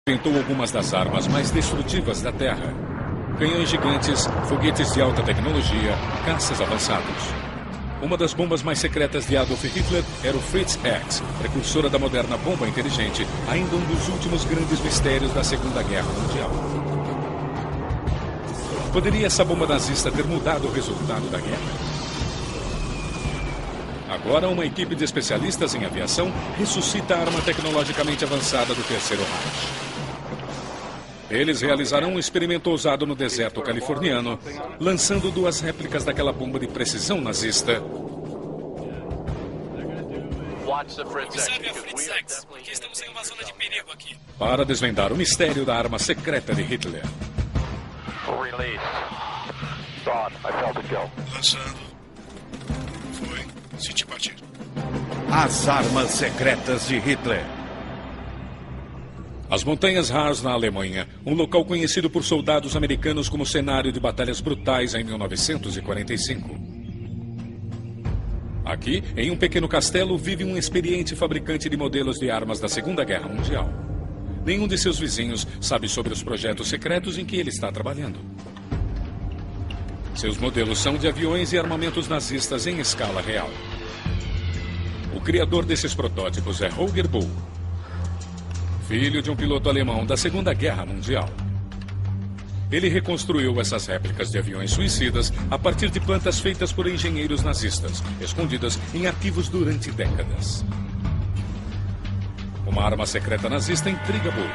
inventou algumas das armas mais destrutivas da Terra. Canhões gigantes, foguetes de alta tecnologia, caças avançados. Uma das bombas mais secretas de Adolf Hitler era o Fritz X, precursora da moderna bomba inteligente, ainda um dos últimos grandes mistérios da Segunda Guerra Mundial. Poderia essa bomba nazista ter mudado o resultado da guerra? Agora, uma equipe de especialistas em aviação ressuscita a arma tecnologicamente avançada do Terceiro Reich. Eles realizarão um experimento ousado no deserto californiano, lançando 2 réplicas daquela bomba de precisão nazista. Observe a Fritz X, porque estamos em uma zona de perigo aqui. Para desvendar o mistério da arma secreta de Hitler. Lançando. Foi. Senti partir. As armas secretas de Hitler. As Montanhas Harz, na Alemanha, um local conhecido por soldados americanos como cenário de batalhas brutais em 1945. Aqui, em um pequeno castelo, vive um experiente fabricante de modelos de armas da Segunda Guerra Mundial. Nenhum de seus vizinhos sabe sobre os projetos secretos em que ele está trabalhando. Seus modelos são de aviões e armamentos nazistas em escala real. O criador desses protótipos é Holger Bull, filho de um piloto alemão da Segunda Guerra Mundial. Ele reconstruiu essas réplicas de aviões suicidas a partir de plantas feitas por engenheiros nazistas, escondidas em arquivos durante décadas. Uma arma secreta nazista intriga Bull.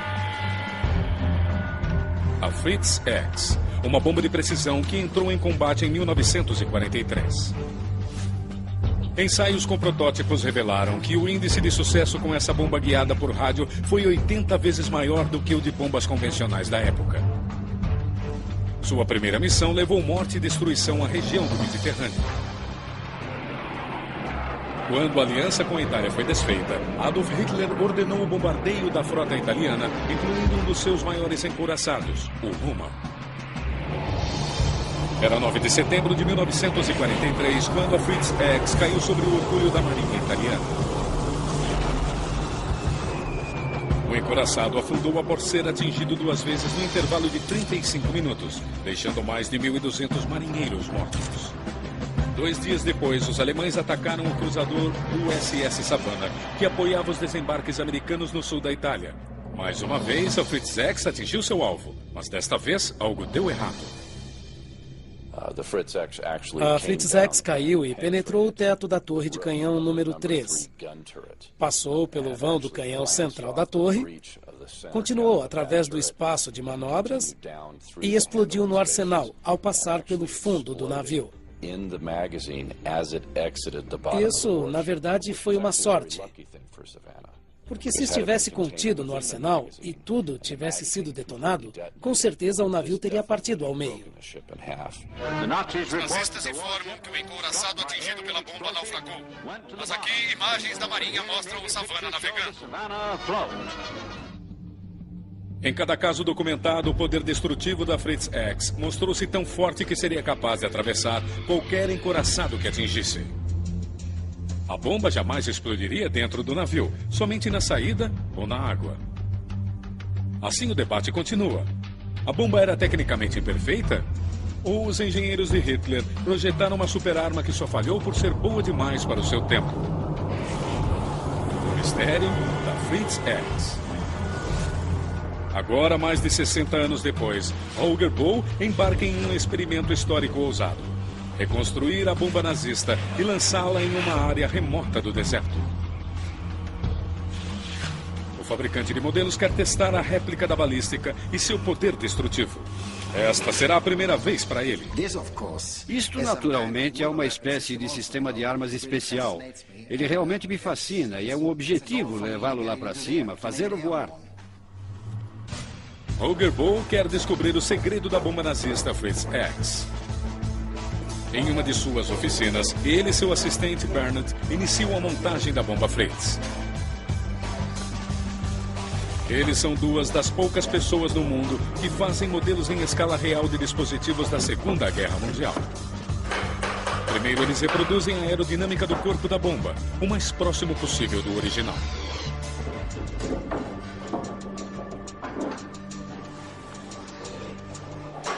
A Fritz X, uma bomba de precisão que entrou em combate em 1943. Ensaios com protótipos revelaram que o índice de sucesso com essa bomba guiada por rádio foi 80 vezes maior do que o de bombas convencionais da época. Sua primeira missão levou morte e destruição à região do Mediterrâneo. Quando a aliança com a Itália foi desfeita, Adolf Hitler ordenou o bombardeio da frota italiana, incluindo um dos seus maiores encouraçados, o Roma. Era 9 de setembro de 1943, quando a Fritz X caiu sobre o orgulho da Marinha italiana. O encouraçado afundou após ser atingido 2 vezes no intervalo de 35 minutos, deixando mais de 1.200 marinheiros mortos. 2 dias depois, os alemães atacaram o cruzador USS Savannah, que apoiava os desembarques americanos no sul da Itália. Mais uma vez, a Fritz X atingiu seu alvo, mas desta vez algo deu errado. A Fritz X caiu e penetrou o teto da torre de canhão número 3. Passou pelo vão do canhão central da torre, continuou através do espaço de manobras e explodiu no arsenal ao passar pelo fundo do navio. Isso, na verdade, foi uma sorte. Porque se estivesse contido no arsenal e tudo tivesse sido detonado, com certeza o navio teria partido ao meio. Os nazistas informam que o encouraçado atingido pela bomba naufragou. Mas aqui, imagens da Marinha mostram o Savannah navegando. Em cada caso documentado, o poder destrutivo da Fritz X mostrou-se tão forte que seria capaz de atravessar qualquer encouraçado que atingisse. A bomba jamais explodiria dentro do navio, somente na saída ou na água. Assim o debate continua. A bomba era tecnicamente imperfeita? Ou os engenheiros de Hitler projetaram uma superarma que só falhou por ser boa demais para o seu tempo? O mistério da Fritz X. Agora, mais de 60 anos depois, Holger Bull embarca em um experimento histórico ousado. Reconstruir a bomba nazista e lançá-la em uma área remota do deserto. O fabricante de modelos quer testar a réplica da balística e seu poder destrutivo. Esta será a primeira vez para ele. Isto, naturalmente, é uma espécie de sistema de armas especial. Ele realmente me fascina e é um objetivo levá-lo lá para cima, fazê-lo voar. Holger Bull quer descobrir o segredo da bomba nazista Fritz X. Em uma de suas oficinas, ele e seu assistente Bernard iniciam a montagem da bomba Fritz. Eles são 2 das poucas pessoas no mundo que fazem modelos em escala real de dispositivos da Segunda Guerra Mundial. Primeiro, eles reproduzem a aerodinâmica do corpo da bomba, o mais próximo possível do original.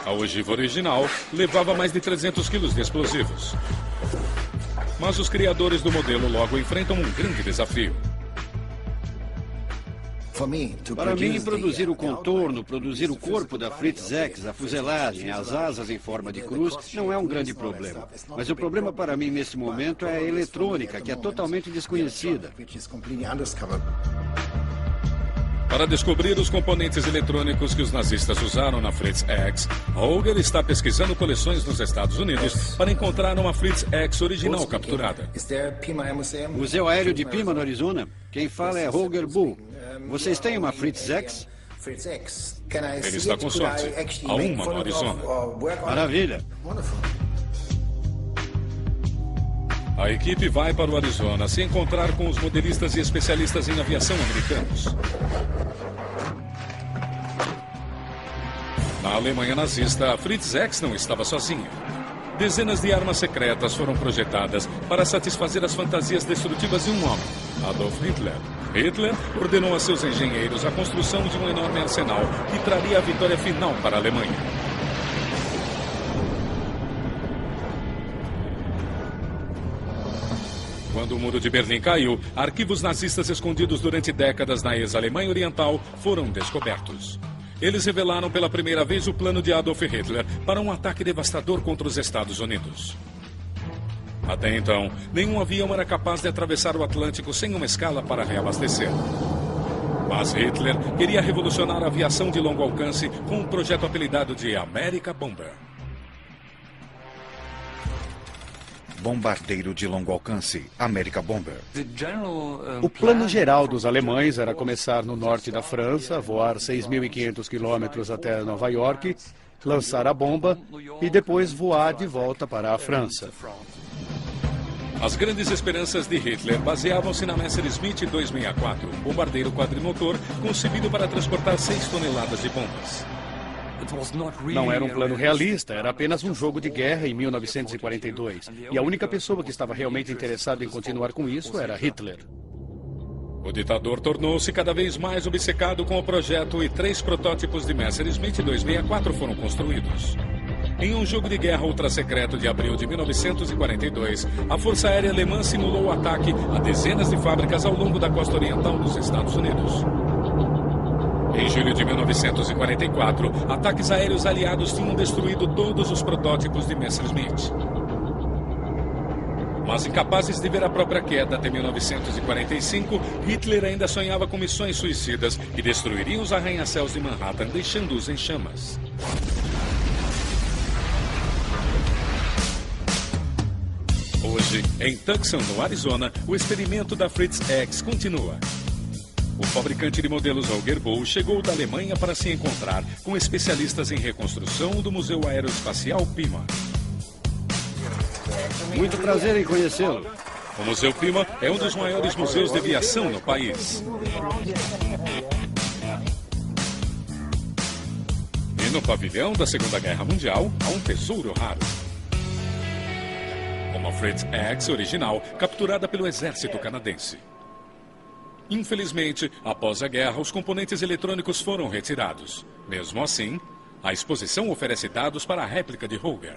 A ogiva original levava mais de 300 quilos de explosivos. Mas os criadores do modelo logo enfrentam um grande desafio. Para mim, produzir o contorno, produzir o corpo da Fritz X, a fuselagem, as asas em forma de cruz, não é um grande problema. Mas o problema para mim nesse momento é a eletrônica, que é totalmente desconhecida. Para descobrir os componentes eletrônicos que os nazistas usaram na Fritz X, Holger está pesquisando coleções nos Estados Unidos para encontrar uma Fritz X original capturada. Museu Aéreo de Pima, no Arizona? Quem fala é Holger Bull. Vocês têm uma Fritz X? Ele está com sorte. Há uma no Arizona. Maravilha. A equipe vai para o Arizona se encontrar com os modelistas e especialistas em aviação americanos. Na Alemanha nazista, a Fritz X não estava sozinha. Dezenas de armas secretas foram projetadas para satisfazer as fantasias destrutivas de um homem, Adolf Hitler. Hitler ordenou a seus engenheiros a construção de um enorme arsenal que traria a vitória final para a Alemanha. Quando o Muro de Berlim caiu, arquivos nazistas escondidos durante décadas na ex-Alemanha Oriental foram descobertos. Eles revelaram pela primeira vez o plano de Adolf Hitler para um ataque devastador contra os Estados Unidos. Até então, nenhum avião era capaz de atravessar o Atlântico sem uma escala para reabastecer. Mas Hitler queria revolucionar a aviação de longo alcance com um projeto apelidado de America Bomber. Bombardeiro de longo alcance, America Bomber. O plano geral dos alemães era começar no norte da França, voar 6.500 quilômetros até Nova York, lançar a bomba e depois voar de volta para a França. As grandes esperanças de Hitler baseavam-se na Messerschmitt 264, bombardeiro quadrimotor concebido para transportar 6 toneladas de bombas. Não era um plano realista, era apenas um jogo de guerra em 1942. E a única pessoa que estava realmente interessada em continuar com isso era Hitler. O ditador tornou-se cada vez mais obcecado com o projeto e 3 protótipos de Messerschmitt 264 foram construídos. Em um jogo de guerra ultra-secreto de abril de 1942, a Força Aérea Alemã simulou o ataque a dezenas de fábricas ao longo da costa oriental dos Estados Unidos. Em julho de 1944, ataques aéreos aliados tinham destruído todos os protótipos de Messerschmitt. Mas incapazes de ver a própria queda até 1945, Hitler ainda sonhava com missões suicidas que destruiriam os arranha-céus de Manhattan, deixando-os em chamas. Hoje, em Tucson, no Arizona, o experimento da Fritz X continua. O fabricante de modelos Holger Bull chegou da Alemanha para se encontrar com especialistas em reconstrução do Museu Aeroespacial Pima. Muito prazer em conhecê-lo. O Museu Pima é um dos maiores museus de aviação no país. E no pavilhão da Segunda Guerra Mundial há um tesouro raro. Uma Fritz X original capturada pelo exército canadense. Infelizmente, após a guerra, os componentes eletrônicos foram retirados. Mesmo assim, a exposição oferece dados para a réplica de Holger.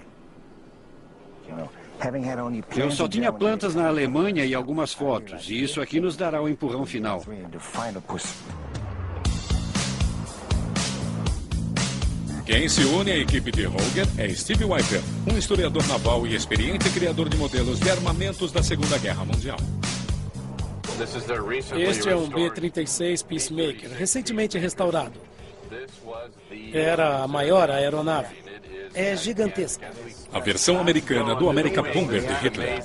Eu só tinha plantas na Alemanha e algumas fotos, e isso aqui nos dará o empurrão final. Quem se une à equipe de Holger é Steve Weiper, um historiador naval e experiente criador de modelos de armamentos da Segunda Guerra Mundial. Este é um B-36 Peacemaker, recentemente restaurado. Era a maior aeronave. É gigantesca. A versão americana do America Bomber de Hitler.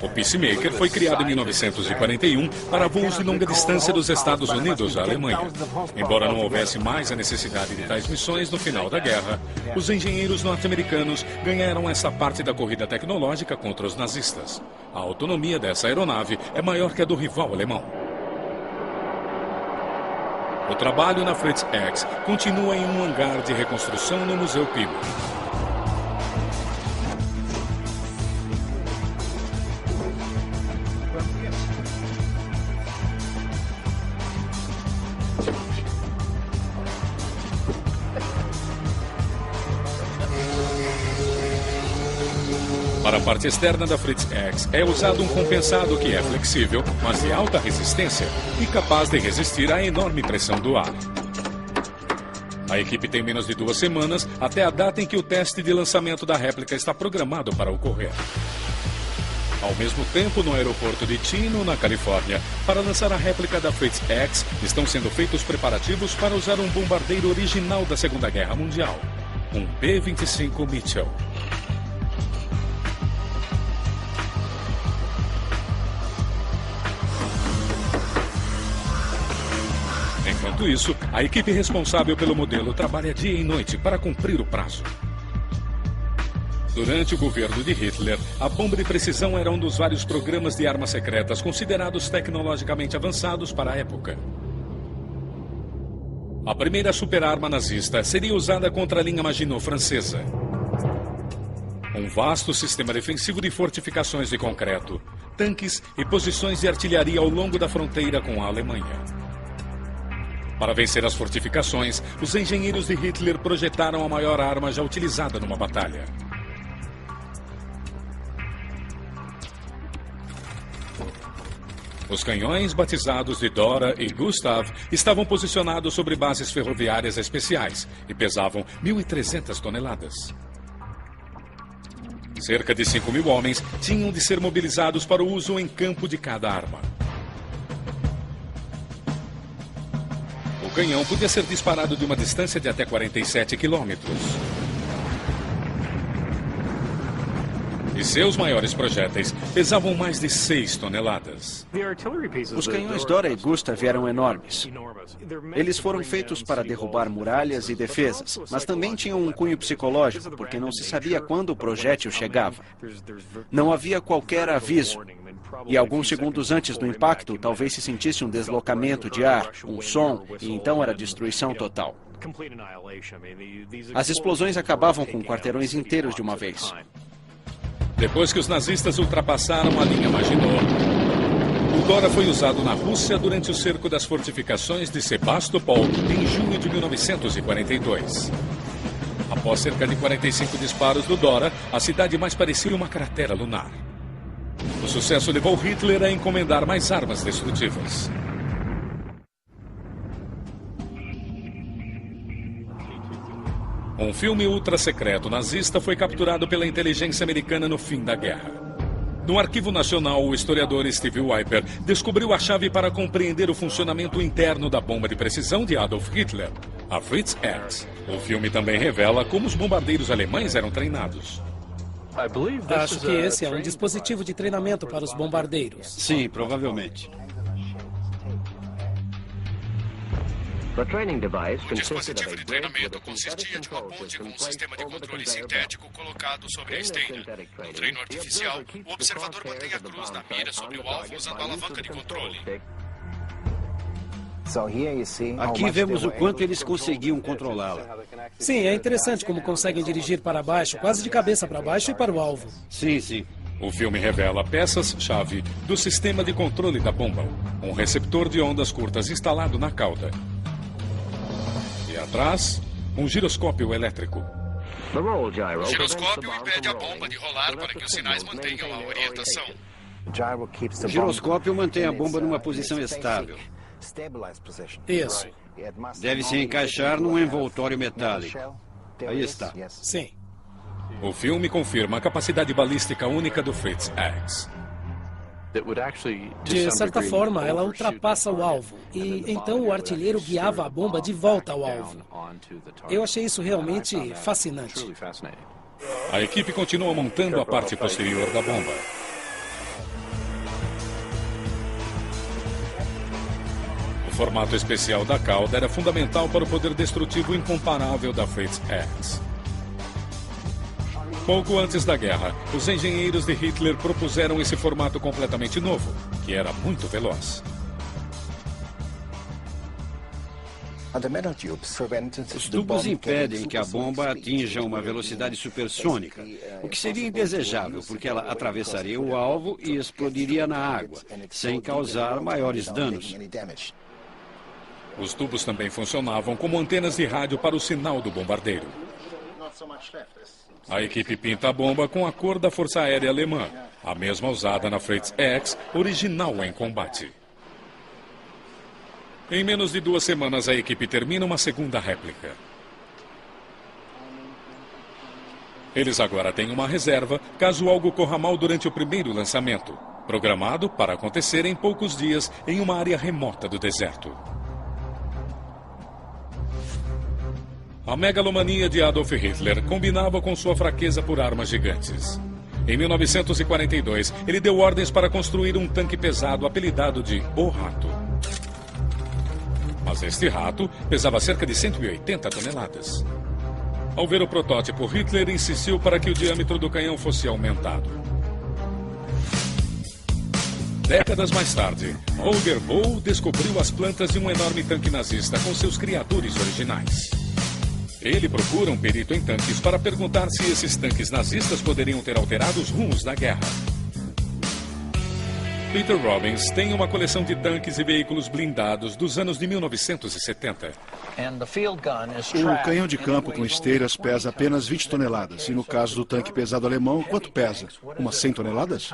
O Peacemaker foi criado em 1941 para voos de longa distância dos Estados Unidos à Alemanha. Embora não houvesse mais a necessidade de tais missões no final da guerra, os engenheiros norte-americanos ganharam essa parte da corrida tecnológica contra os nazistas. A autonomia dessa aeronave é maior que a do rival alemão. O trabalho na Fritz X continua em um hangar de reconstrução no Museu Pima. Para a parte externa da Fritz X é usado um compensado que é flexível, mas de alta resistência e capaz de resistir à enorme pressão do ar. A equipe tem menos de 2 semanas até a data em que o teste de lançamento da réplica está programado para ocorrer. Ao mesmo tempo, no aeroporto de Chino, na Califórnia, para lançar a réplica da Fritz X, estão sendo feitos preparativos para usar um bombardeiro original da Segunda Guerra Mundial, um B-25 Mitchell. Enquanto isso, a equipe responsável pelo modelo trabalha dia e noite para cumprir o prazo. Durante o governo de Hitler, a bomba de precisão era um dos vários programas de armas secretas considerados tecnologicamente avançados para a época. A primeira superarma nazista seria usada contra a linha Maginot francesa. Um vasto sistema defensivo de fortificações de concreto, tanques e posições de artilharia ao longo da fronteira com a Alemanha. Para vencer as fortificações, os engenheiros de Hitler projetaram a maior arma já utilizada numa batalha. Os canhões, batizados de Dora e Gustav, estavam posicionados sobre bases ferroviárias especiais e pesavam 1.300 toneladas. Cerca de 5.000 homens tinham de ser mobilizados para o uso em campo de cada arma. O canhão podia ser disparado de uma distância de até 47 quilômetros. E seus maiores projéteis pesavam mais de 6 toneladas. Os canhões Dora e Gustav eram enormes. Eles foram feitos para derrubar muralhas e defesas, mas também tinham um cunho psicológico, porque não se sabia quando o projétil chegava. Não havia qualquer aviso. E alguns segundos antes do impacto, talvez se sentisse um deslocamento de ar, um som, e então era destruição total. As explosões acabavam com quarteirões inteiros de uma vez. Depois que os nazistas ultrapassaram a linha Maginot, o Dora foi usado na Rússia durante o cerco das fortificações de Sebastopol em junho de 1942. Após cerca de 45 disparos do Dora, a cidade mais parecia uma cratera lunar. O sucesso levou Hitler a encomendar mais armas destrutivas. Um filme ultra-secreto nazista foi capturado pela inteligência americana no fim da guerra. No Arquivo Nacional, o historiador Steve Weiper descobriu a chave para compreender o funcionamento interno da bomba de precisão de Adolf Hitler, a Fritz X. O filme também revela como os bombardeiros alemães eram treinados. Acho que esse é um dispositivo de treinamento para os bombardeiros. Sim, provavelmente. O dispositivo de treinamento consistia de uma ponte com um sistema de controle sintético colocado sobre a esteira. No treino artificial, o observador mantém a cruz na mira sobre o alvo usando a alavanca de controle. Aqui vemos o quanto eles conseguiam controlá-la. Sim, é interessante como conseguem dirigir para baixo, quase de cabeça para baixo e para o alvo. Sim, sim. O filme revela peças-chave do sistema de controle da bomba. Um receptor de ondas curtas instalado na cauda. E atrás, um giroscópio elétrico. O giroscópio impede a bomba de rolar para que os sinais mantenham a orientação. O giroscópio mantém a bomba numa posição estável. Isso. Deve se encaixar num envoltório metálico. Aí está. Sim. O filme confirma a capacidade balística única do Fritz X. De certa forma, ela ultrapassa o alvo e então o artilheiro guiava a bomba de volta ao alvo. Eu achei isso realmente fascinante. A equipe continua montando a parte posterior da bomba. O formato especial da cauda era fundamental para o poder destrutivo incomparável da Fritz X. Pouco antes da guerra, os engenheiros de Hitler propuseram esse formato completamente novo, que era muito veloz. Os tubos impedem que a bomba atinja uma velocidade supersônica, o que seria indesejável, porque ela atravessaria o alvo e explodiria na água, sem causar maiores danos. Os tubos também funcionavam como antenas de rádio para o sinal do bombardeiro. A equipe pinta a bomba com a cor da Força Aérea Alemã, a mesma usada na Fritz X, original em combate. Em menos de 2 semanas, a equipe termina uma segunda réplica. Eles agora têm uma reserva, caso algo corra mal durante o primeiro lançamento, programado para acontecer em poucos dias em uma área remota do deserto. A megalomania de Adolf Hitler combinava com sua fraqueza por armas gigantes. Em 1942, ele deu ordens para construir um tanque pesado apelidado de O Rato. Mas este rato pesava cerca de 180 toneladas. Ao ver o protótipo, Hitler insistiu para que o diâmetro do canhão fosse aumentado. Décadas mais tarde, Holger Boll descobriu as plantas de um enorme tanque nazista com seus criadores originais. Ele procura um perito em tanques para perguntar se esses tanques nazistas poderiam ter alterado os rumos da guerra. Peter Robbins tem uma coleção de tanques e veículos blindados dos anos de 1970. O canhão de campo com esteiras pesa apenas 20 toneladas. E no caso do tanque pesado alemão, quanto pesa? Umas 100 toneladas?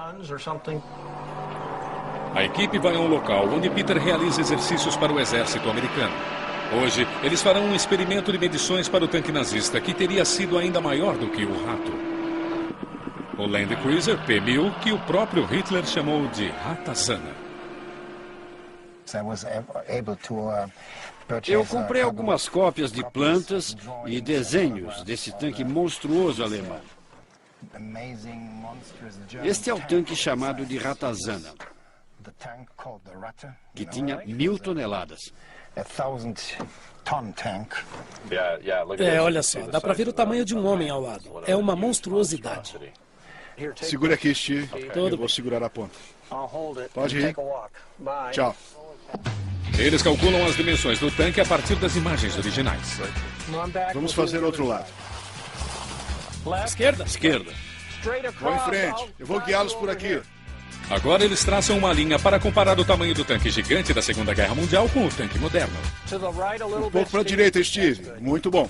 A equipe vai a um local onde Peter realiza exercícios para o exército americano. Hoje, eles farão um experimento de medições para o tanque nazista, que teria sido ainda maior do que o Rato. O Land Cruiser P-1000, que o próprio Hitler chamou de Ratazana. Eu comprei algumas cópias de plantas e desenhos desse tanque monstruoso alemão. Este é o tanque chamado de Ratazana, que tinha 1.000 toneladas. Olha só, dá para ver o tamanho de um homem ao lado. É uma monstruosidade. Segura aqui, Steve. Eu vou segurar a ponta. Pode ir. Tchau. Eles calculam as dimensões do tanque a partir das imagens originais. Vamos fazer outro lado. Esquerda? Esquerda. Vão em frente. Eu vou guiá-los por aqui. Agora eles traçam uma linha para comparar o tamanho do tanque gigante da Segunda Guerra Mundial com o tanque moderno. Um pouco para a direita, Steve. Muito bom.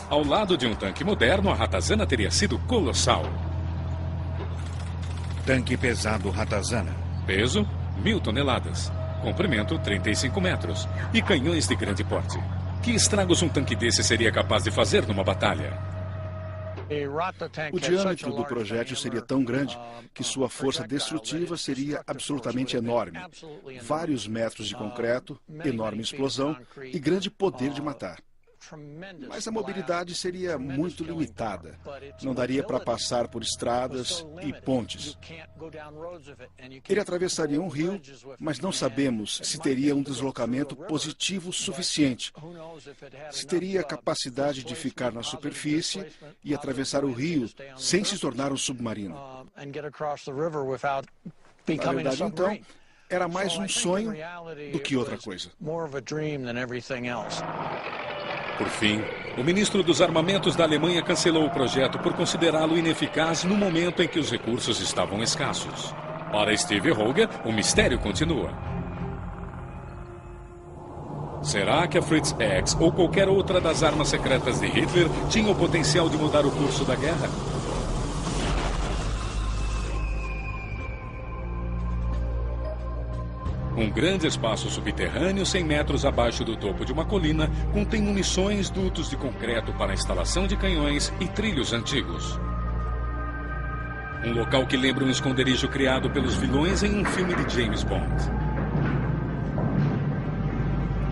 Ao lado de um tanque moderno, a Ratazana teria sido colossal. Tanque pesado Ratazana. Peso, 1.000 toneladas. Comprimento, 35 metros. E canhões de grande porte. Que estragos um tanque desse seria capaz de fazer numa batalha? O diâmetro do projétil seria tão grande que sua força destrutiva seria absolutamente enorme. Vários metros de concreto, enorme explosão e grande poder de matar. Mas a mobilidade seria muito limitada. Não daria para passar por estradas e pontes. Ele atravessaria um rio, mas não sabemos se teria um deslocamento positivo suficiente. Se teria capacidade de ficar na superfície e atravessar o rio sem se tornar um submarino. Na verdade, então, era mais um sonho do que outra coisa. Por fim, o ministro dos Armamentos da Alemanha cancelou o projeto por considerá-lo ineficaz no momento em que os recursos estavam escassos. Para Steve Holger, o mistério continua. Será que a Fritz X ou qualquer outra das armas secretas de Hitler tinha o potencial de mudar o curso da guerra? Um grande espaço subterrâneo, 100 metros abaixo do topo de uma colina, contém munições, dutos de concreto para a instalação de canhões e trilhos antigos. Um local que lembra um esconderijo criado pelos vilões em um filme de James Bond.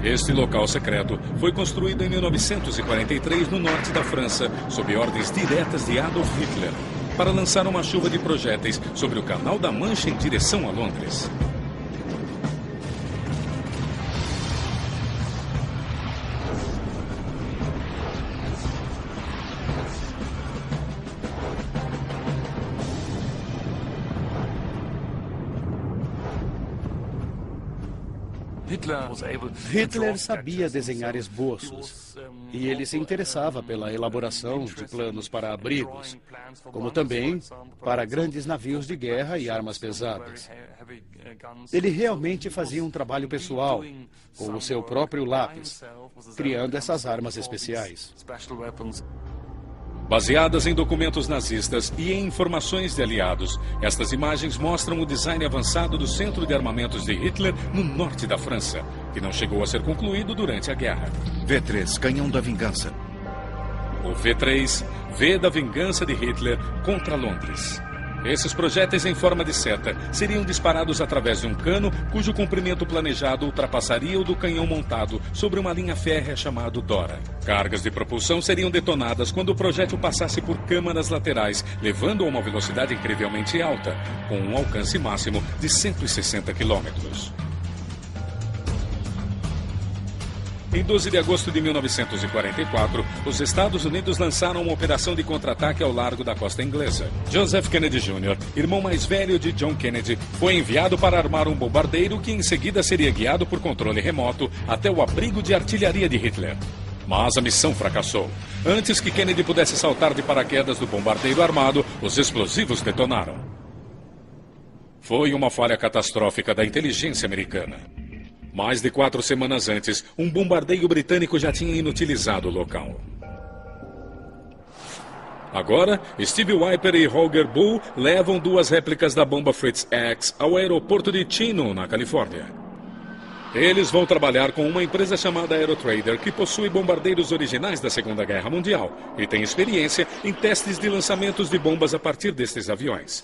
Este local secreto foi construído em 1943 no norte da França, sob ordens diretas de Adolf Hitler, para lançar uma chuva de projéteis sobre o Canal da Mancha em direção a Londres. Hitler sabia desenhar esboços e ele se interessava pela elaboração de planos para abrigos, como também para grandes navios de guerra e armas pesadas. Ele realmente fazia um trabalho pessoal, com o seu próprio lápis, criando essas armas especiais. Baseadas em documentos nazistas e em informações de aliados, estas imagens mostram o design avançado do centro de armamentos de Hitler no norte da França, que não chegou a ser concluído durante a guerra. V3, canhão da vingança. O V3, V da vingança de Hitler contra Londres. Esses projéteis em forma de seta seriam disparados através de um cano cujo comprimento planejado ultrapassaria o do canhão montado sobre uma linha férrea chamado Dora. Cargas de propulsão seriam detonadas quando o projétil passasse por câmaras laterais, levando a uma velocidade incrivelmente alta, com um alcance máximo de 160 quilômetros. Em 12 de agosto de 1944, os Estados Unidos lançaram uma operação de contra-ataque ao largo da costa inglesa. Joseph Kennedy Jr., irmão mais velho de John Kennedy, foi enviado para armar um bombardeiro que em seguida seria guiado por controle remoto até o abrigo de artilharia de Hitler. Mas a missão fracassou. Antes que Kennedy pudesse saltar de paraquedas do bombardeiro armado, os explosivos detonaram. Foi uma falha catastrófica da inteligência americana. Mais de 4 semanas antes, um bombardeio britânico já tinha inutilizado o local. Agora, Steve Wiper e Holger Bull levam 2 réplicas da bomba Fritz X ao aeroporto de Chino, na Califórnia. Eles vão trabalhar com uma empresa chamada Aerotrader, que possui bombardeiros originais da Segunda Guerra Mundial e tem experiência em testes de lançamentos de bombas a partir destes aviões.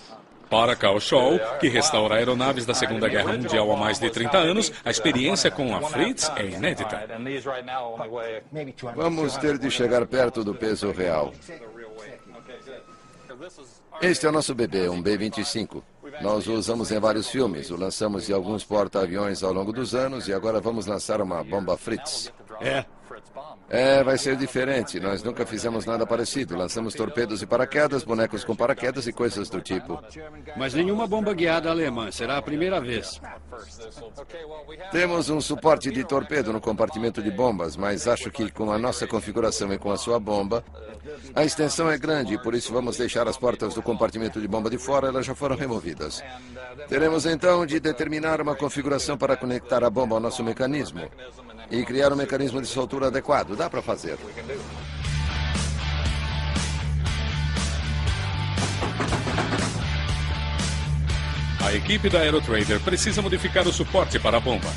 Para Carl Scholl, que restaura aeronaves da Segunda Guerra Mundial há mais de 30 anos, a experiência com a Fritz é inédita. Vamos ter de chegar perto do peso real. Este é o nosso bebê, um B-25. Nós o usamos em vários filmes, o lançamos em alguns porta-aviões ao longo dos anos e agora vamos lançar uma bomba Fritz. Vai ser diferente. Nós nunca fizemos nada parecido. Lançamos torpedos e paraquedas, bonecos com paraquedas e coisas do tipo. Mas nenhuma bomba guiada alemã. Será a primeira vez. Temos um suporte de torpedo no compartimento de bombas, mas acho que com a nossa configuração e com a sua bomba, a extensão é grande e por isso vamos deixar as portas do compartimento de bomba de fora, elas já foram removidas. Teremos então de determinar uma configuração para conectar a bomba ao nosso mecanismo e criar um mecanismo de soltura adequado. Dá para fazer. A equipe da Aerotrader precisa modificar o suporte para a bomba.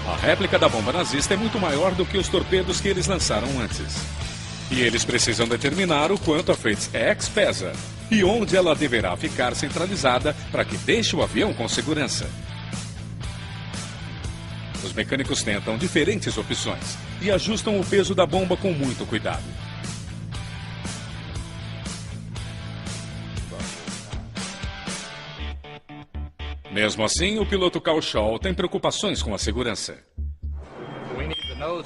A réplica da bomba nazista é muito maior do que os torpedos que eles lançaram antes. E eles precisam determinar o quanto a Fritz X pesa e onde ela deverá ficar centralizada para que deixe o avião com segurança. Os mecânicos tentam diferentes opções e ajustam o peso da bomba com muito cuidado. Mesmo assim, o piloto Carl Scholl tem preocupações com a segurança.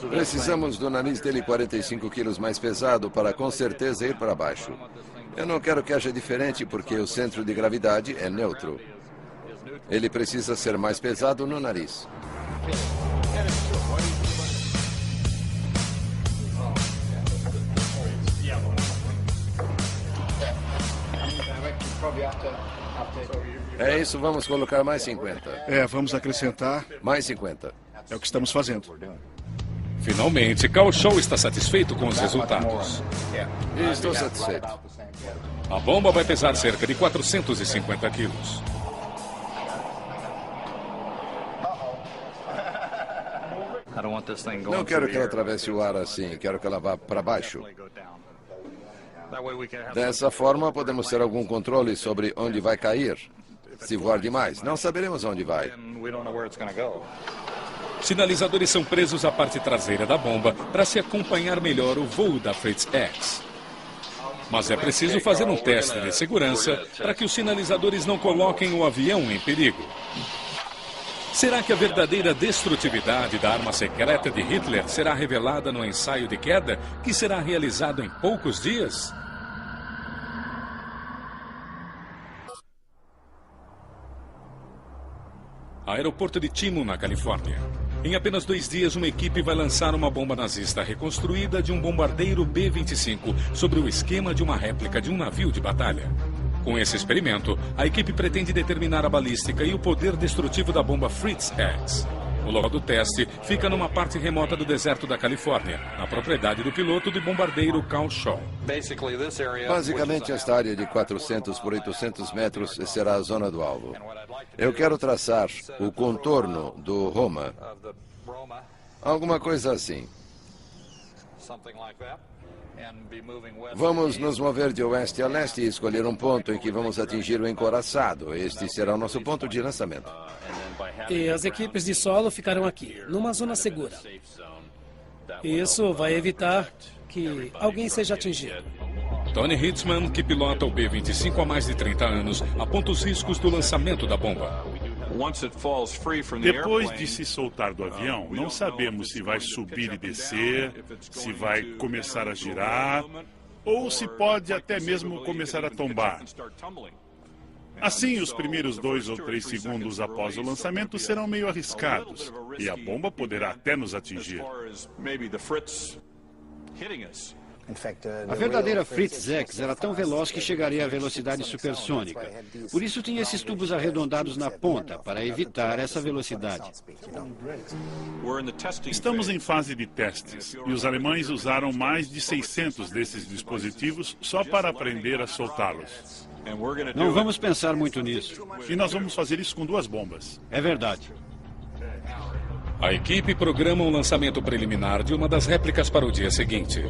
Precisamos do nariz dele 45 quilos mais pesado para com certeza ir para baixo. Eu não quero que haja diferente porque o centro de gravidade é neutro. Ele precisa ser mais pesado no nariz. É isso, vamos colocar mais 50. Vamos acrescentar. Mais 50. É o que estamos fazendo. Finalmente, Carl Scholl está satisfeito com os resultados. Estou satisfeito. A bomba vai pesar cerca de 450 quilos. Não quero que ela atravesse o ar assim, quero que ela vá para baixo. Dessa forma, podemos ter algum controle sobre onde vai cair. Se voar demais, não saberemos onde vai. Sinalizadores são presos à parte traseira da bomba para se acompanhar melhor o voo da Fritz X. Mas é preciso fazer um teste de segurança para que os sinalizadores não coloquem o avião em perigo. Será que a verdadeira destrutividade da arma secreta de Hitler será revelada no ensaio de queda, que será realizado em poucos dias? aeroporto de Timo, na Califórnia. Em apenas 2 dias, uma equipe vai lançar uma bomba nazista reconstruída de um bombardeiro B-25 sobre o esquema de uma réplica de um navio de batalha. Com esse experimento, a equipe pretende determinar a balística e o poder destrutivo da bomba Fritz X. O local do teste fica numa parte remota do deserto da Califórnia, na propriedade do piloto do bombardeiro Carl Shaw. Basicamente, esta área de 400 por 800 metros será a zona do alvo. Eu quero traçar o contorno do Roma. Alguma coisa assim. Vamos nos mover de oeste a leste e escolher um ponto em que vamos atingir o encoraçado. Este será o nosso ponto de lançamento. E as equipes de solo ficarão aqui, numa zona segura. Isso vai evitar que alguém seja atingido. Tony Hitzman, que pilota o B-25 há mais de 30 anos, aponta os riscos do lançamento da bomba. Depois de se soltar do avião, não sabemos se vai subir e descer, se vai começar a girar, ou se pode até mesmo começar a tombar. Assim, os primeiros 2 ou 3 segundos após o lançamento serão meio arriscados, e a bomba poderá até nos atingir. A verdadeira Fritz X era tão veloz que chegaria à velocidade supersônica. Por isso tinha esses tubos arredondados na ponta, para evitar essa velocidade. Estamos em fase de testes, e os alemães usaram mais de 600 desses dispositivos só para aprender a soltá-los. Não vamos pensar muito nisso. E nós vamos fazer isso com 2 bombas. É verdade. A equipe programa um lançamento preliminar de uma das réplicas para o dia seguinte.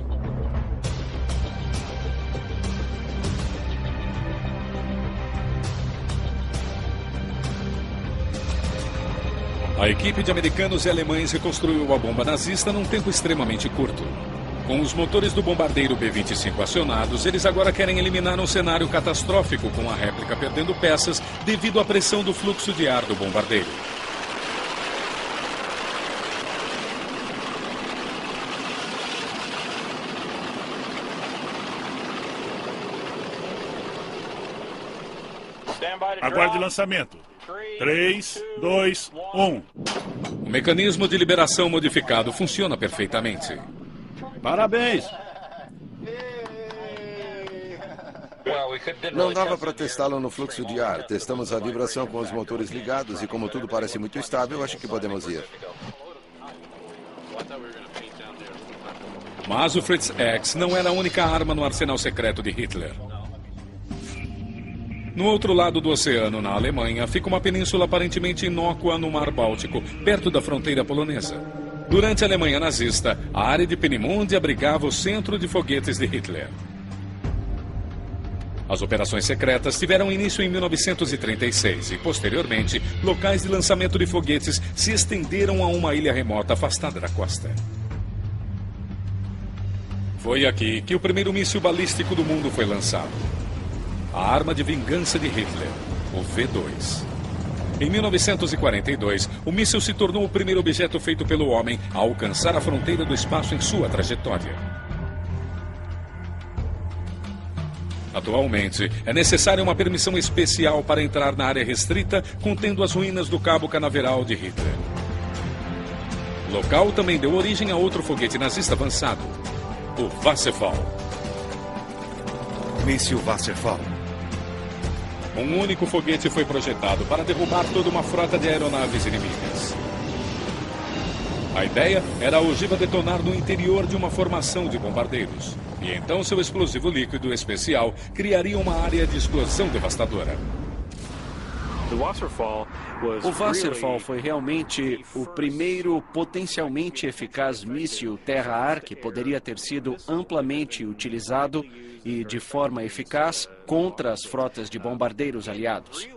A equipe de americanos e alemães reconstruiu a bomba nazista num tempo extremamente curto. Com os motores do bombardeiro B-25 acionados, eles agora querem eliminar um cenário catastrófico com a réplica perdendo peças devido à pressão do fluxo de ar do bombardeiro. Aguarde lançamento. 3, 2, 1. O mecanismo de liberação modificado funciona perfeitamente. Parabéns! Não dava para testá-lo no fluxo de ar. Testamos a vibração com os motores ligados e como tudo parece muito estável, acho que podemos ir. Mas o Fritz X não era a única arma no arsenal secreto de Hitler. No outro lado do oceano, na Alemanha, fica uma península aparentemente inócua no Mar Báltico, perto da fronteira polonesa. Durante a Alemanha nazista, a área de Peenemünde abrigava o centro de foguetes de Hitler. As operações secretas tiveram início em 1936 e, posteriormente, locais de lançamento de foguetes se estenderam a uma ilha remota afastada da costa. Foi aqui que o primeiro míssil balístico do mundo foi lançado. A arma de vingança de Hitler, o V-2. Em 1942, o míssil se tornou o primeiro objeto feito pelo homem a alcançar a fronteira do espaço em sua trajetória. Atualmente, é necessária uma permissão especial para entrar na área restrita contendo as ruínas do Cabo Canaveral de Hitler. O local também deu origem a outro foguete nazista avançado, o Wasserfall. Míssil Wasserfall. Um único foguete foi projetado para derrubar toda uma frota de aeronaves inimigas. A ideia era a ogiva detonar no interior de uma formação de bombardeiros. E então seu explosivo líquido especial criaria uma área de explosão devastadora. O Wasserfall foi realmente o primeiro potencialmente eficaz míssil terra-ar que poderia ter sido amplamente utilizado e de forma eficaz contra as frotas de bombardeiros aliados.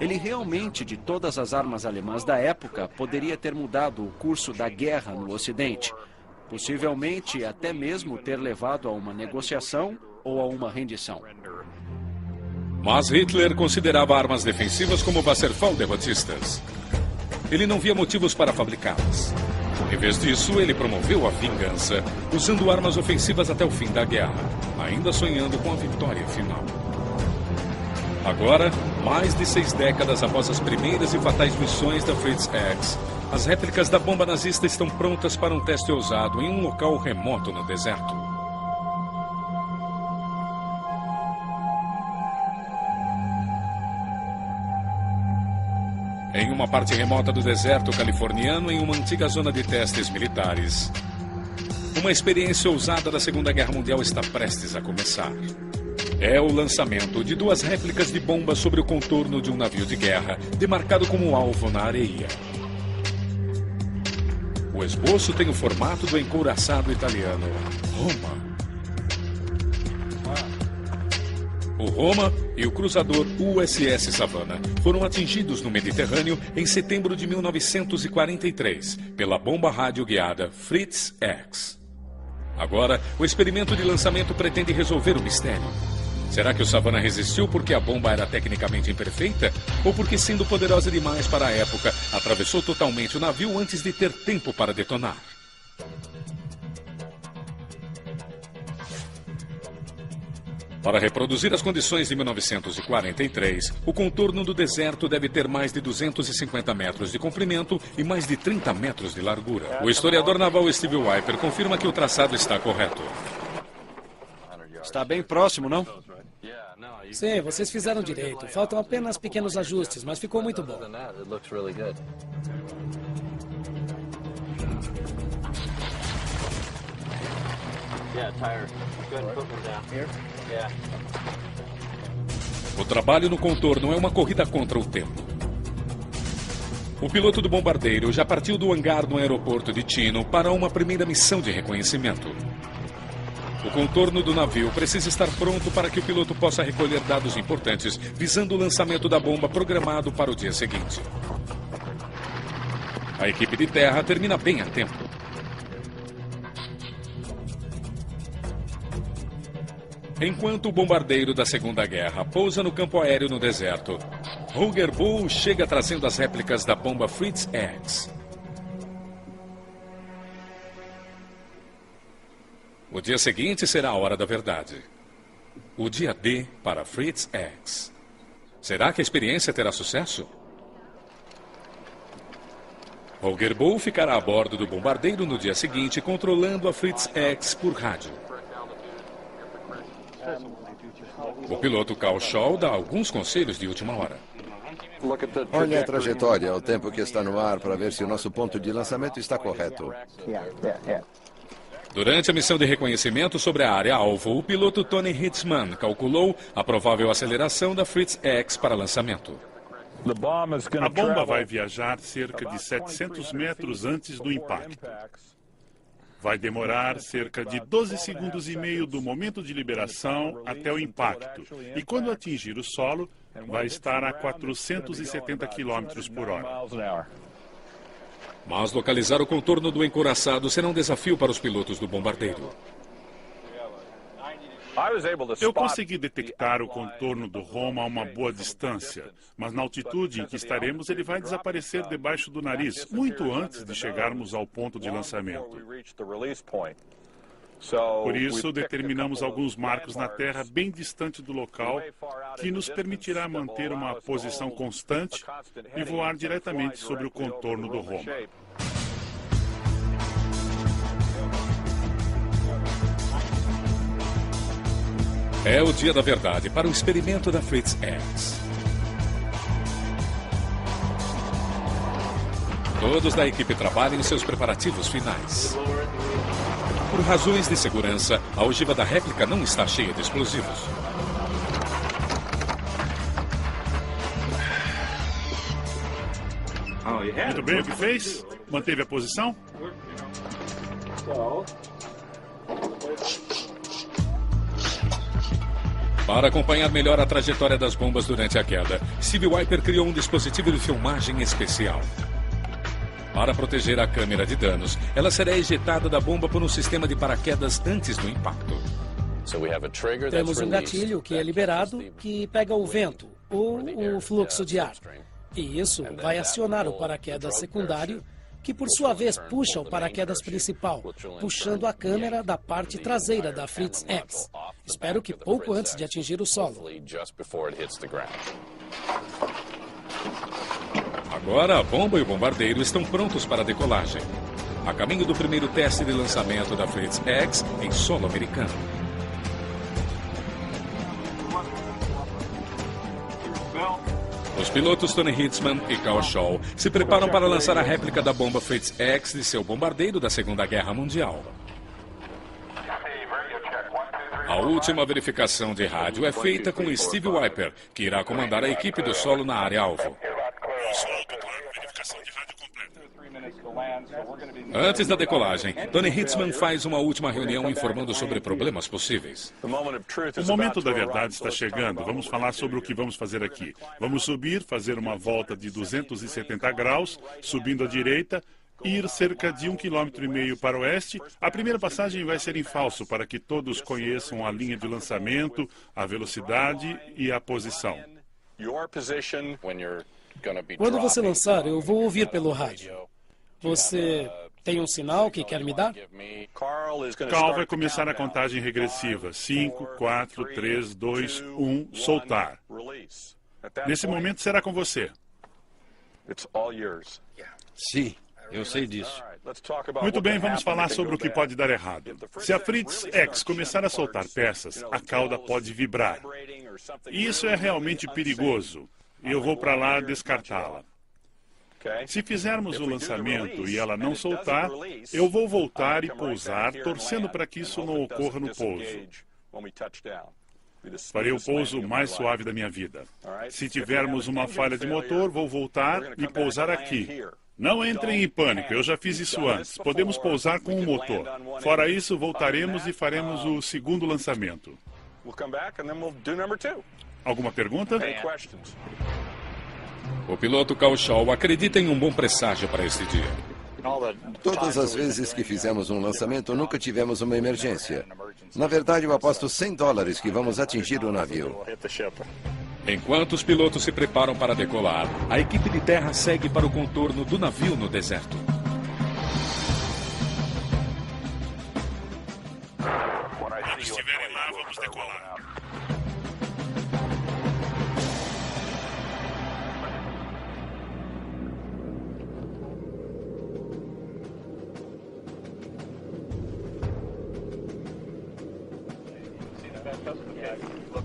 Ele realmente, de todas as armas alemãs da época, poderia ter mudado o curso da guerra no Ocidente, possivelmente até mesmo ter levado a uma negociação ou a uma rendição. Mas Hitler considerava armas defensivas como Wasserfall derrotistas. Ele não via motivos para fabricá-las. Em vez disso, ele promoveu a vingança, usando armas ofensivas até o fim da guerra, ainda sonhando com a vitória final. Agora, Mais de 6 décadas após as primeiras e fatais missões da Fritz X, as réplicas da bomba nazista estão prontas para um teste ousado em um local remoto no deserto. Em uma parte remota do deserto californiano, em uma antiga zona de testes militares, uma experiência ousada da Segunda Guerra Mundial está prestes a começar. É o lançamento de 2 réplicas de bombas sobre o contorno de um navio de guerra, demarcado como alvo na areia. O esboço tem o formato do encouraçado italiano Roma. O Roma e o cruzador USS Savannah foram atingidos no Mediterrâneo em setembro de 1943 pela bomba rádio-guiada Fritz X. Agora, o experimento de lançamento pretende resolver o mistério. Será que o Savannah resistiu porque a bomba era tecnicamente imperfeita? Ou porque, sendo poderosa demais para a época, atravessou totalmente o navio antes de ter tempo para detonar? Para reproduzir as condições de 1943, o contorno do deserto deve ter mais de 250 metros de comprimento e mais de 30 metros de largura. O historiador naval Steve Wiper confirma que o traçado está correto. Está bem próximo, não? Sim, vocês fizeram direito. Faltam apenas pequenos ajustes, mas ficou muito bom. O trabalho no contorno é uma corrida contra o tempo. O piloto do bombardeiro já partiu do hangar no aeroporto de Chino para uma primeira missão de reconhecimento. O contorno do navio precisa estar pronto para que o piloto possa recolher dados importantes, visando o lançamento da bomba programado para o dia seguinte. A equipe de terra termina bem a tempo. Enquanto o bombardeiro da Segunda Guerra pousa no campo aéreo no deserto, Holger Bull chega trazendo as réplicas da bomba Fritz X. O dia seguinte será a hora da verdade. O dia D para Fritz X. Será que a experiência terá sucesso? Holger Bull ficará a bordo do bombardeiro no dia seguinte, controlando a Fritz X por rádio. O piloto Carl Shaw dá alguns conselhos de última hora. Olhe a trajetória, o tempo que está no ar, para ver se o nosso ponto de lançamento está correto. Durante a missão de reconhecimento sobre a área-alvo, o piloto Tony Hitzman calculou a provável aceleração da Fritz X para lançamento. A bomba vai viajar cerca de 700 metros antes do impacto. Vai demorar cerca de 12 segundos e meio do momento de liberação até o impacto. E quando atingir o solo, vai estar a 470 km por hora. Mas localizar o contorno do encouraçado será um desafio para os pilotos do bombardeiro. Eu consegui detectar o contorno do Roma a uma boa distância, mas na altitude em que estaremos ele vai desaparecer debaixo do nariz, muito antes de chegarmos ao ponto de lançamento. Por isso, determinamos alguns marcos na terra bem distante do local, que nos permitirá manter uma posição constante e voar diretamente sobre o contorno do Roma. É o dia da verdade para o experimento da Fritz X. Todos da equipe trabalham em seus preparativos finais. Por razões de segurança, a ogiva da réplica não está cheia de explosivos. Muito bem, o que fez? Manteve a posição? Para acompanhar melhor a trajetória das bombas durante a queda, Steve Wiper criou um dispositivo de filmagem especial. Para proteger a câmera de danos, ela será ejetada da bomba por um sistema de paraquedas antes do impacto. Temos um gatilho que é liberado, que pega o vento ou o fluxo de ar. E isso vai acionar o paraquedas secundário, que por sua vez puxa o paraquedas principal, puxando a câmera da parte traseira da Fritz X. Espero que pouco antes de atingir o solo. Agora a bomba e o bombardeiro estão prontos para a decolagem. A caminho do primeiro teste de lançamento da Fritz X em solo americano. Os pilotos Tony Hitzman e Carl Shaw se preparam para lançar a réplica da bomba Fritz X de seu bombardeiro da Segunda Guerra Mundial. A última verificação de rádio é feita com Steve Wiper, que irá comandar a equipe do solo na área-alvo. Antes da decolagem, Tony Hitzman faz uma última reunião informando sobre problemas possíveis. O momento da verdade está chegando. Vamos falar sobre o que vamos fazer aqui. Vamos subir, fazer uma volta de 270 graus, subindo à direita, ir cerca de 1,5 km para o oeste. A primeira passagem vai ser em falso, para que todos conheçam a linha de lançamento, a velocidade e a posição. Quando você lançar, eu vou ouvir pelo rádio. Você tem um sinal que quer me dar? Carl vai começar a contagem regressiva. 5, 4, 3, 2, 1, soltar. Nesse momento será com você. Sim, eu sei disso. Muito bem, vamos falar sobre o que pode dar errado. Se a Fritz X começar a soltar peças, a cauda pode vibrar. E isso é realmente perigoso. E eu vou para lá descartá-la. Se fizermos o lançamento e ela não soltar, eu vou voltar e pousar, torcendo para que isso não ocorra no pouso. Farei o pouso mais suave da minha vida. Se tivermos uma falha de motor, vou voltar e pousar aqui. Não entrem em pânico, eu já fiz isso antes. Podemos pousar com o motor. Fora isso, voltaremos e faremos o segundo lançamento. Alguma pergunta? O piloto Carl Shaw acredita em um bom presságio para este dia. Todas as vezes que fizemos um lançamento, nunca tivemos uma emergência. Na verdade, eu aposto $100 que vamos atingir o navio. Enquanto os pilotos se preparam para decolar, a equipe de terra segue para o contorno do navio no deserto. Quando estiverem lá, vamos decolar.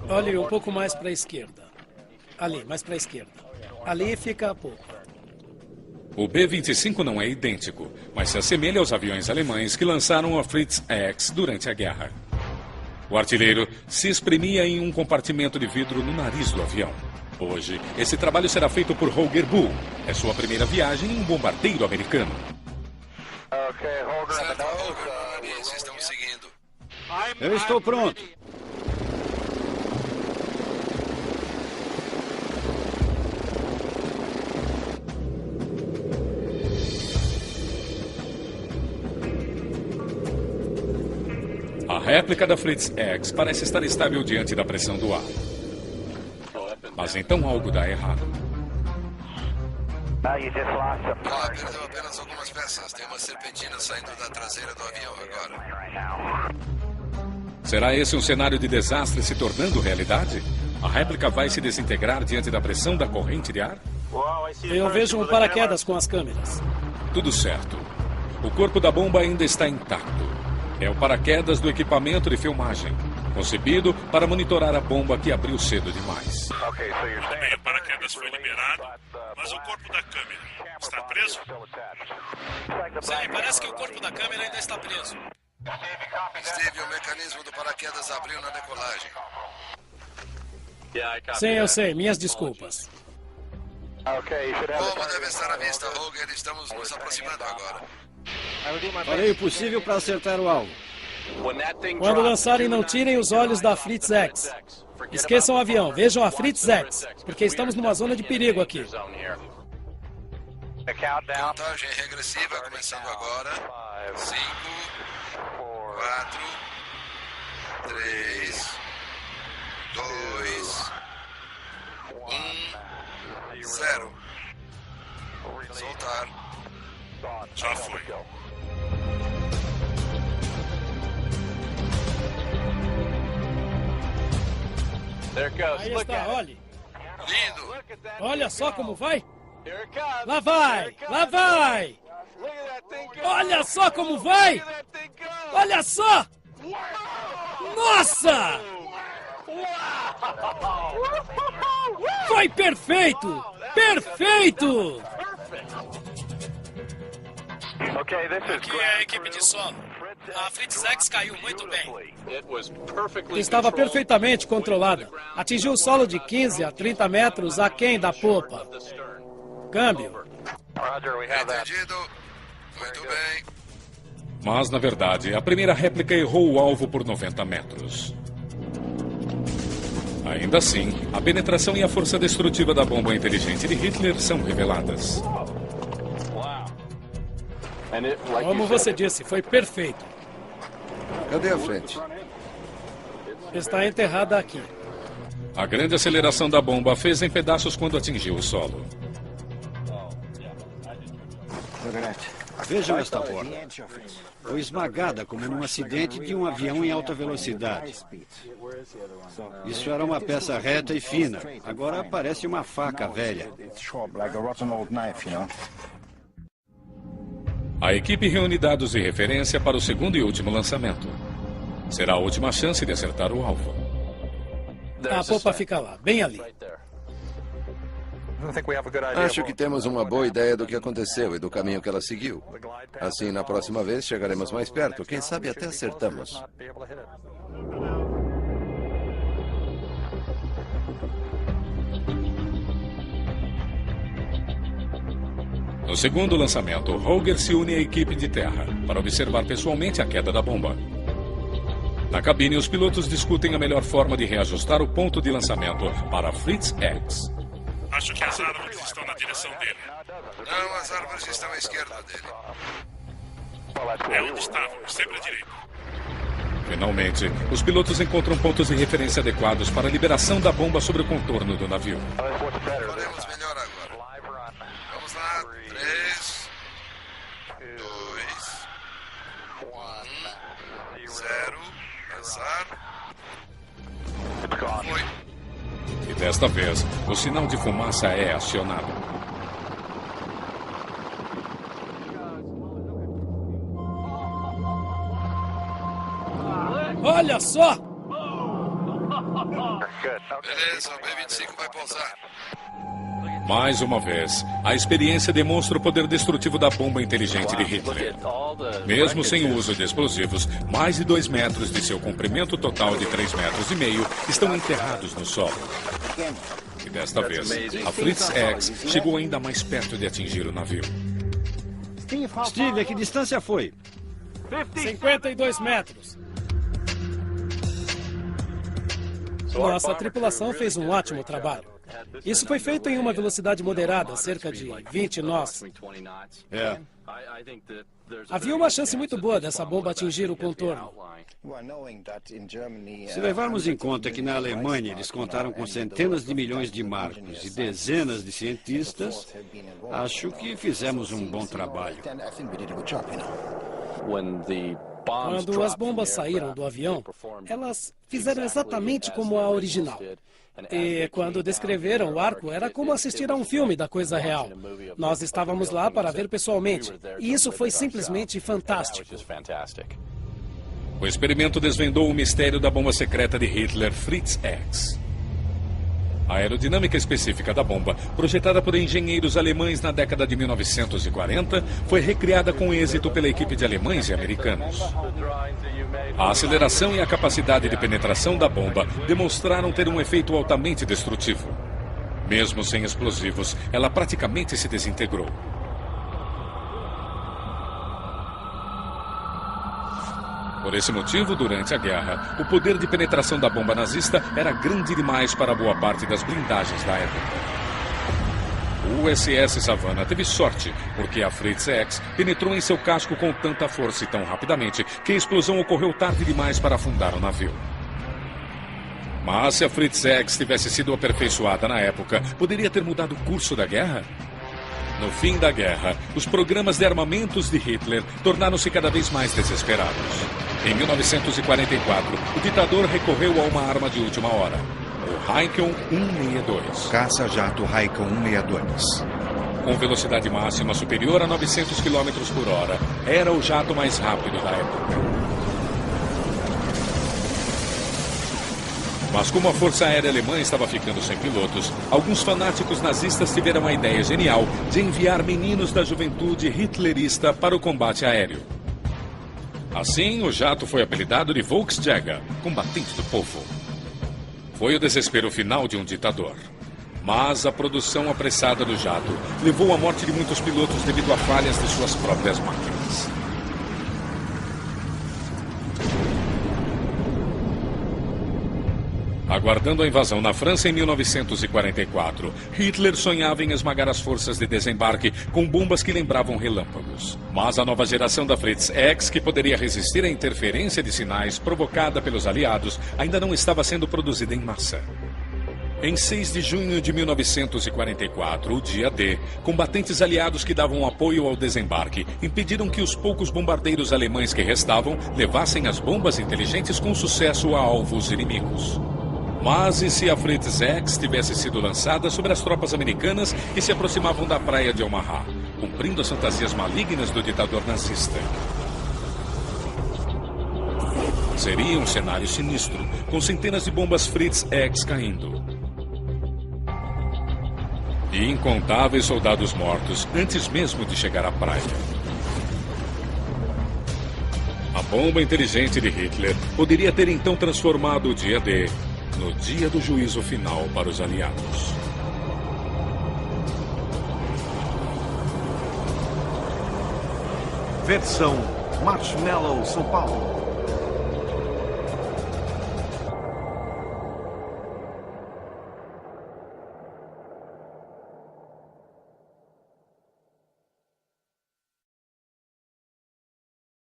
Olhe um pouco mais para a esquerda. Ali, mais para a esquerda. Ali fica a pouco. O B-25 não é idêntico, mas se assemelha aos aviões alemães que lançaram a Fritz X durante a guerra. O artilheiro se espremia em um compartimento de vidro no nariz do avião. Hoje, esse trabalho será feito por Holger Bull. É sua primeira viagem em um bombardeiro americano. Certo, Holger, no nariz, estamos seguindo. Eu estou pronto. A réplica da Fritz X parece estar estável diante da pressão do ar. Mas então algo dá errado. Perdeu apenas algumas peças. Tem uma serpentina saindo da traseira do avião agora. Será esse um cenário de desastre se tornando realidade? A réplica vai se desintegrar diante da pressão da corrente de ar? Eu vejo um paraquedas com as câmeras. Tudo certo. O corpo da bomba ainda está intacto. É o paraquedas do equipamento de filmagem, concebido para monitorar a bomba que abriu cedo demais. Bem, o paraquedas foi liberado, mas o corpo da câmera está preso? Sim, parece que o corpo da câmera ainda está preso. Steve, o mecanismo do paraquedas abriu na decolagem. Sim, eu sei. Minhas desculpas. Bomba deve estar à vista, Holger. Estamos nos aproximando agora. Farei o possível para acertar o alvo. Quando lançarem, não tirem os olhos da Fritz X. Esqueçam o avião, vejam a Fritz X, porque estamos numa zona de perigo aqui. Contagem regressiva começando agora. 5, 4, 3, 2, 1, 0. Soltar. Já foi. Aí está, olhe. Olha só como vai. Lá vai! Lá vai! Olha só como vai! Olha só! Nossa! Foi perfeito! Perfeito! Aqui é a equipe de solo. A Fritz X caiu muito bem. Estava perfeitamente controlada. Atingiu o solo de 15 a 30 metros aquém da popa. Câmbio. Entendido. Muito bem. Mas, na verdade, a primeira réplica errou o alvo por 90 metros. Ainda assim, a penetração e a força destrutiva da bomba inteligente de Hitler são reveladas. Como você disse, foi perfeito. Cadê a frente? Está enterrada aqui. A grande aceleração da bomba fez em pedaços quando atingiu o solo. Vejam esta borda. Foi esmagada como num acidente de um avião em alta velocidade. Isso era uma peça reta e fina. Agora parece uma faca velha. A equipe reúne dados de referência para o segundo e último lançamento. Será a última chance de acertar o alvo. A popa fica lá, bem ali. Acho que temos uma boa ideia do que aconteceu e do caminho que ela seguiu. Assim, na próxima vez, chegaremos mais perto. Quem sabe até acertamos. No segundo lançamento, Holger se une à equipe de terra para observar pessoalmente a queda da bomba. Na cabine, os pilotos discutem a melhor forma de reajustar o ponto de lançamento para a Fritz X. Acho que as árvores estão na direção dele. Não, as árvores estão à esquerda dele. É onde estavam, sempre à direita. Finalmente, os pilotos encontram pontos de referência adequados para a liberação da bomba sobre o contorno do navio. Faremos melhor agora. Vamos lá. 3, 2, 1, 0. Lançar. Foi. E desta vez, o sinal de fumaça é acionado. Olha só! Beleza, o B-25 vai pousar. Mais uma vez, a experiência demonstra o poder destrutivo da bomba inteligente de Hitler. Mesmo sem o uso de explosivos, mais de 2 metros de seu comprimento total de 3,5 metros estão enterrados no solo. E desta vez, a Fritz X chegou ainda mais perto de atingir o navio. Steve, a que distância foi? 52 metros. Nossa tripulação fez um ótimo trabalho. Isso foi feito em uma velocidade moderada, cerca de 20 nós. É. Havia uma chance muito boa dessa bomba atingir o contorno. Se levarmos em conta que na Alemanha eles contaram com centenas de milhões de marcos e dezenas de cientistas, acho que fizemos um bom trabalho. Quando as bombas saíram do avião, elas fizeram exatamente como a original. E quando descreveram o arco, era como assistir a um filme da coisa real. Nós estávamos lá para ver pessoalmente, e isso foi simplesmente fantástico. O experimento desvendou o mistério da bomba secreta de Hitler, Fritz X. A aerodinâmica específica da bomba, projetada por engenheiros alemães na década de 1940, foi recriada com êxito pela equipe de alemães e americanos. A aceleração e a capacidade de penetração da bomba demonstraram ter um efeito altamente destrutivo. Mesmo sem explosivos, ela praticamente se desintegrou. Por esse motivo, durante a guerra, o poder de penetração da bomba nazista era grande demais para boa parte das blindagens da época. O USS Savannah teve sorte, porque a Fritz X penetrou em seu casco com tanta força e tão rapidamente que a explosão ocorreu tarde demais para afundar o navio. Mas se a Fritz X tivesse sido aperfeiçoada na época, poderia ter mudado o curso da guerra? No fim da guerra, os programas de armamentos de Hitler tornaram-se cada vez mais desesperados. Em 1944, o ditador recorreu a uma arma de última hora: o Heinkel 162. Caça-jato Heinkel 162. Com velocidade máxima superior a 900 km por hora, era o jato mais rápido da época. Mas como a Força Aérea Alemã estava ficando sem pilotos, alguns fanáticos nazistas tiveram a ideia genial de enviar meninos da juventude hitlerista para o combate aéreo. Assim, o jato foi apelidado de Volksjäger, combatente do povo. Foi o desespero final de um ditador. Mas a produção apressada do jato levou à morte de muitos pilotos devido a falhas de suas próprias máquinas. Aguardando a invasão na França em 1944, Hitler sonhava em esmagar as forças de desembarque com bombas que lembravam relâmpagos. Mas a nova geração da Fritz X, que poderia resistir à interferência de sinais provocada pelos aliados, ainda não estava sendo produzida em massa. Em 6 de junho de 1944, o dia D, combatentes aliados que davam apoio ao desembarque impediram que os poucos bombardeiros alemães que restavam levassem as bombas inteligentes com sucesso a alvos inimigos. Mas e se a Fritz X tivesse sido lançada sobre as tropas americanas que se aproximavam da praia de Omaha, cumprindo as fantasias malignas do ditador nazista? Seria um cenário sinistro, com centenas de bombas Fritz X caindo. E incontáveis soldados mortos antes mesmo de chegar à praia. A bomba inteligente de Hitler poderia ter então transformado o dia D no dia do juízo final para os aliados. Versão Marshmallow São Paulo.